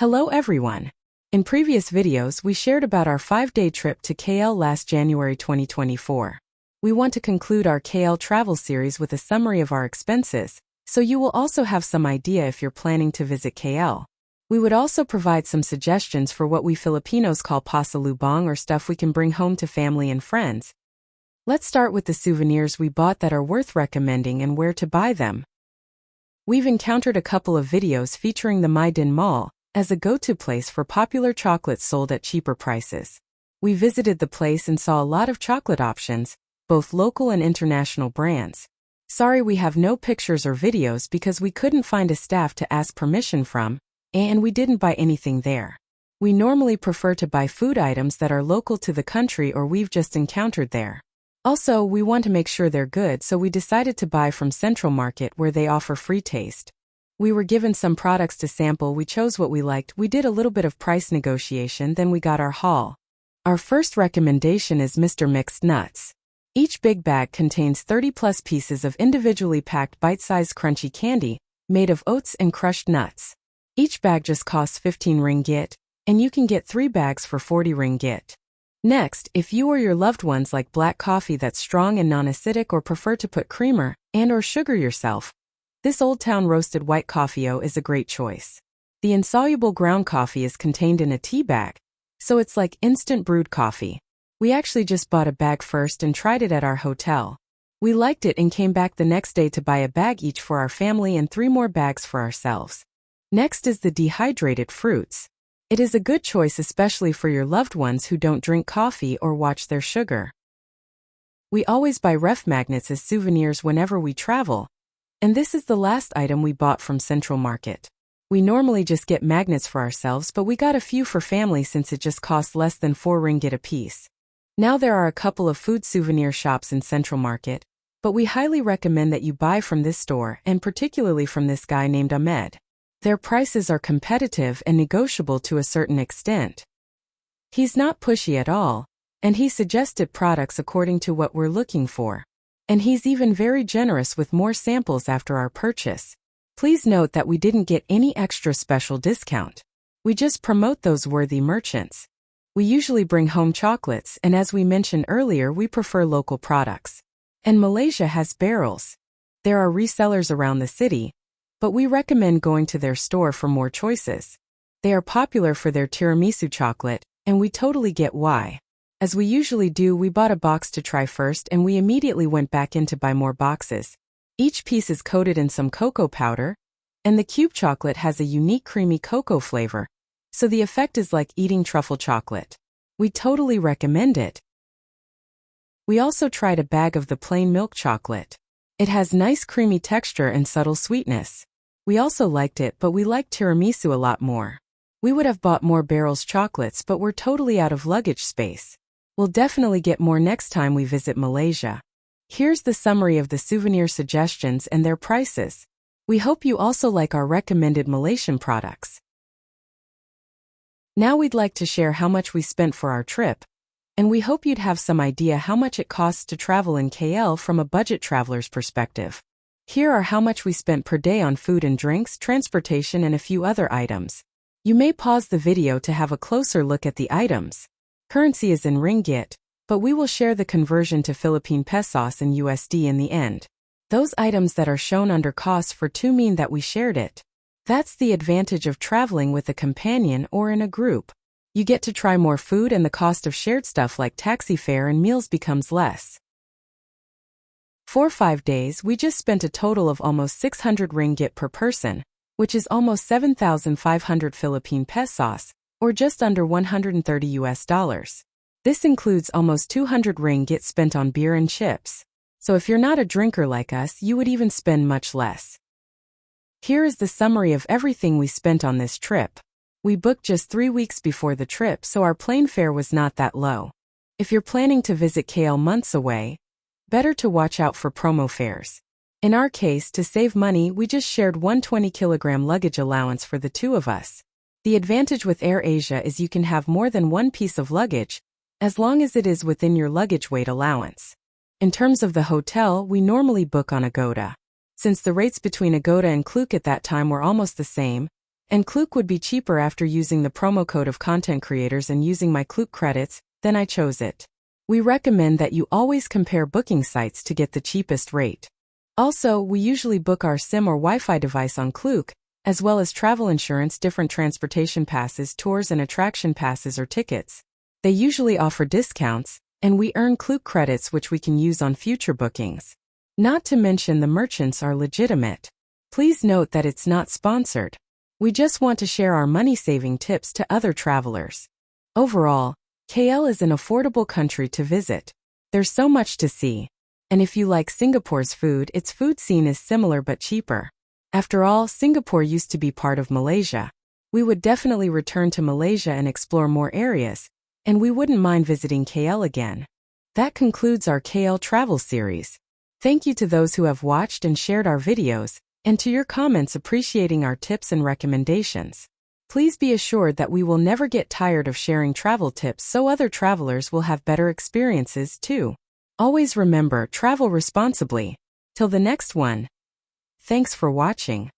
Hello everyone. In previous videos we shared about our 5-day trip to KL last January 2024. We want to conclude our KL travel series with a summary of our expenses, so you will also have some idea if you're planning to visit KL. We would also provide some suggestions for what we Filipinos call Pasalubong, or stuff we can bring home to family and friends. Let's start with the souvenirs we bought that are worth recommending and where to buy them. We've encountered a couple of videos featuring the Mai Din Mall as a go-to place for popular chocolates sold at cheaper prices. We visited the place and saw a lot of chocolate options, both local and international brands. Sorry we have no pictures or videos because we couldn't find a staff to ask permission from, and we didn't buy anything there. We normally prefer to buy food items that are local to the country or we've just encountered there. Also, we want to make sure they're good, so we decided to buy from Central Market where they offer free taste. We were given some products to sample, we chose what we liked, we did a little bit of price negotiation, then we got our haul. Our first recommendation is Mr. Mixed Nuts. Each big bag contains 30+ pieces of individually packed bite-sized crunchy candy, made of oats and crushed nuts. Each bag just costs 15 ringgit, and you can get 3 bags for 40 ringgit. Next, if you or your loved ones like black coffee that's strong and non-acidic or prefer to put creamer and/or sugar yourself, this Old Town roasted white coffee-o is a great choice. The insoluble ground coffee is contained in a tea bag, so it's like instant brewed coffee. We actually just bought a bag first and tried it at our hotel. We liked it and came back the next day to buy a bag each for our family and 3 more bags for ourselves. Next is the dehydrated fruits. It is a good choice especially for your loved ones who don't drink coffee or watch their sugar. We always buy ref magnets as souvenirs whenever we travel, and this is the last item we bought from Central Market. We normally just get magnets for ourselves, but we got a few for family since it just costs less than 4 ringgit a piece. Now there are a couple of food souvenir shops in Central Market, but we highly recommend that you buy from this store and particularly from this guy named Ahmed. Their prices are competitive and negotiable to a certain extent. He's not pushy at all, and he suggested products according to what we're looking for. And he's even very generous with more samples after our purchase. Please note that we didn't get any extra special discount. We just promote those worthy merchants. We usually bring home chocolates, and as we mentioned earlier, we prefer local products. And Malaysia has barrels. There are resellers around the city, but we recommend going to their store for more choices. They are popular for their tiramisu chocolate, and we totally get why. As we usually do, we bought a box to try first and we immediately went back in to buy more boxes. Each piece is coated in some cocoa powder, and the cube chocolate has a unique creamy cocoa flavor, so the effect is like eating truffle chocolate. We totally recommend it. We also tried a bag of the plain milk chocolate. It has nice creamy texture and subtle sweetness. We also liked it, but we liked tiramisu a lot more. We would have bought more barrels chocolates, but we're totally out of luggage space. We'll definitely get more next time we visit Malaysia. Here's the summary of the souvenir suggestions and their prices. We hope you also like our recommended Malaysian products. Now we'd like to share how much we spent for our trip, and we hope you'd have some idea how much it costs to travel in KL from a budget traveler's perspective. Here are how much we spent per day on food and drinks, transportation, and a few other items. You may pause the video to have a closer look at the items. Currency is in ringgit, but we will share the conversion to Philippine pesos and USD in the end. Those items that are shown under costs for 2 mean that we shared it. That's the advantage of traveling with a companion or in a group. You get to try more food and the cost of shared stuff like taxi fare and meals becomes less. For 5 days, we just spent a total of almost 600 ringgit per person, which is almost 7,500 Philippine pesos, or just under $130. This includes almost 200 ringgit spent on beer and chips. So if you're not a drinker like us, you would even spend much less. Here is the summary of everything we spent on this trip. We booked just 3 weeks before the trip, so our plane fare was not that low. If you're planning to visit KL months away, better to watch out for promo fares. In our case, to save money, we just shared 120-kilogram luggage allowance for the 2 of us. The advantage with AirAsia is you can have more than 1 piece of luggage, as long as it is within your luggage weight allowance. In terms of the hotel, we normally book on Agoda. Since the rates between Agoda and Klook at that time were almost the same, And Klook would be cheaper after using the promo code of content creators and using my Klook credits, then I chose it. We recommend that you always compare booking sites to get the cheapest rate. Also, we usually book our SIM or Wi-Fi device on Klook, as well as travel insurance, different transportation passes, tours and attraction passes or tickets. They usually offer discounts, and we earn Klook credits which we can use on future bookings. Not to mention the merchants are legitimate. Please note that it's not sponsored. We just want to share our money-saving tips to other travelers. Overall, KL is an affordable country to visit. There's so much to see. And if you like Singapore's food, its food scene is similar but cheaper. After all, Singapore used to be part of Malaysia. We would definitely return to Malaysia and explore more areas, and we wouldn't mind visiting KL again. That concludes our KL travel series. Thank you to those who have watched and shared our videos, and to your comments appreciating our tips and recommendations. Please be assured that we will never get tired of sharing travel tips so other travelers will have better experiences too. Always remember, travel responsibly. Till the next one. Thanks for watching.